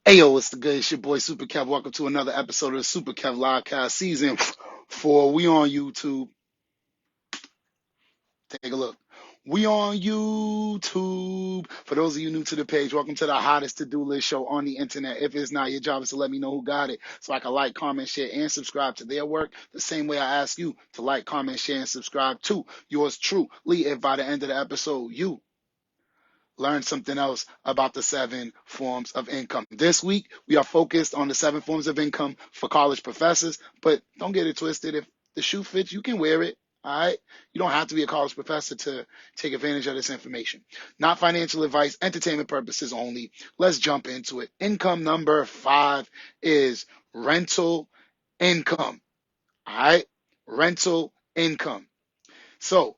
Ayo, it's the good. It's your boy SUPERKev. Welcome to another episode of the SUPERKev Livecast Season 4. We on YouTube. Take a look. We on YouTube. For those of you new to the page, welcome to the hottest to-do list show on the internet. If it's not, your job is to let me know who got it so I can like, comment, share, and subscribe to their work the same way I ask you to like, comment, share, and subscribe to yours truly. If by the end of the episode, you learn something else about the 7 forms of income. This week, we are focused on the 7 forms of income for college professors, but don't get it twisted. If the shoe fits, you can wear it. All right. You don't have to be a college professor to take advantage of this information. Not financial advice, entertainment purposes only. Let's jump into it. Income number 5 is rental income. All right. Rental income. So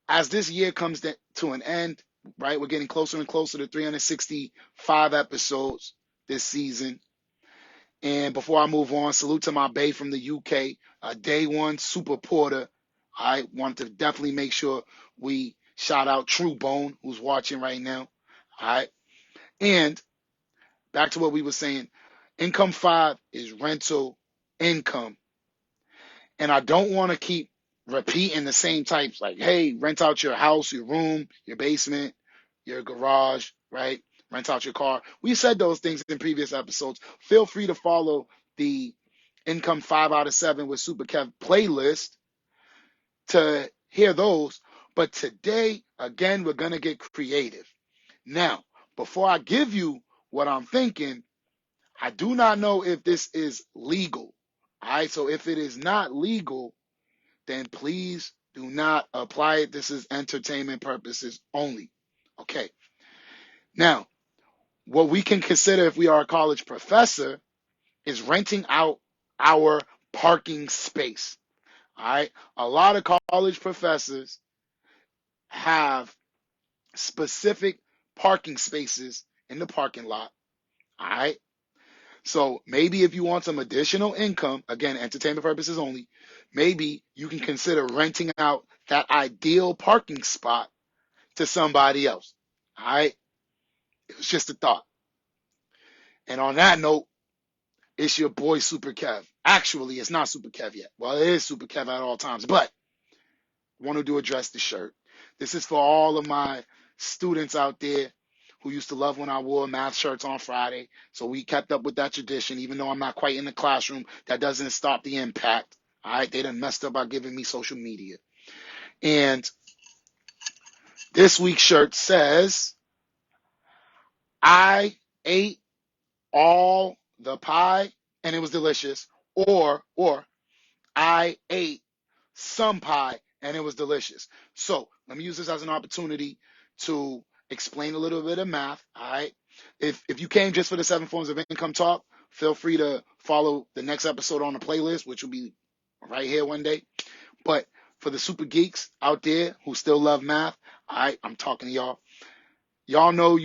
as this year comes to an end, right, we're getting closer and closer to 365 episodes this season. And before I move on, salute to my bae from the UK, day one super porter. I want to definitely make sure we shout out True Bone, who's watching right now. All right. And back to what we were saying, income 5 is rental income. And I don't want to keep repeating the same types, like, hey, rent out your house, your room, your basement, your garage, right? Rent out your car. We said those things in previous episodes. Feel free to follow the Income 5 out of 7 with SUPERKev playlist to hear those. But today, again, we're going to get creative. Now, before I give you what I'm thinking, I do not know if this is legal. All right, so if it is not legal, then please do not apply it. This is entertainment purposes only. Okay. Now, what we can consider if we are a college professor is renting out our parking space. All right. A lot of college professors have specific parking spaces in the parking lot. All right. So maybe if you want some additional income, again, entertainment purposes only, maybe you can consider renting out that ideal parking spot to somebody else. All right. It was just a thought. And on that note, it's your boy SUPERKev. Actually, it's not SUPERKev yet. Well, it is SUPERKev at all times, but I want to address the shirt. This is for all of my students out there who used to love when I wore math shirts on Friday. So we kept up with that tradition, even though I'm not quite in the classroom. That doesn't stop the impact. All right, they done messed up by giving me social media. And this week's shirt says, I ate all the pie and it was delicious, or I ate some pie and it was delicious. So let me use this as an opportunity to explain a little bit of math. All right. If you came just for the 7 forms of income talk, feel free to follow the next episode on the playlist, which will be right here one day. But for the super geeks out there who still love math, all right, I'm talking to y'all. Y'all know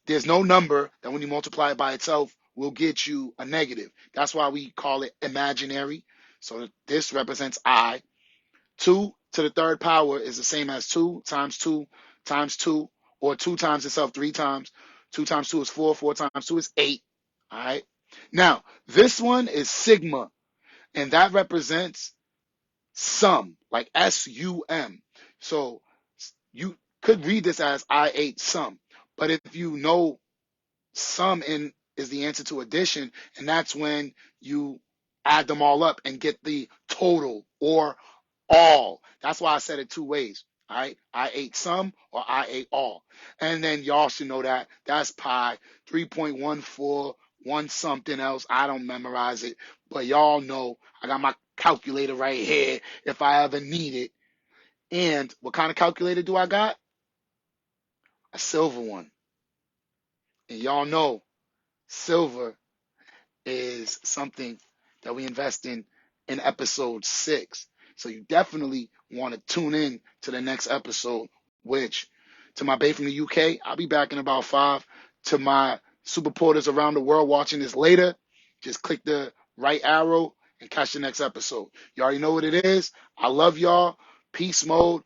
there's no number that when you multiply it by itself will get you a negative. That's why we call it imaginary. So this represents I. 2 to the 3rd power is the same as 2 times 2 times 2, or 2 times itself 3 times. 2 times 2 is 4, 4 times 2 is 8. All right. Now, this one is sigma, and that represents sum, like S-U-M. So you could read this as I ate some. But if you know sum is the answer to addition, and that's when you add them all up and get the total or all. That's why I said it 2 ways. All right. I ate some or I ate all. And then y'all should know that that's pi 3.141 something else. I don't memorize it, but y'all know I got my calculator right here if I ever need it. And what kind of calculator do I got? A silver one. And y'all know silver is something that we invest in episode 6. So you definitely want to tune in to the next episode, which to my bae from the UK, I'll be back in about 5. To my super porters around the world watching this later, just click the right arrow and catch the next episode. You already know what it is. I love y'all. Peace mode.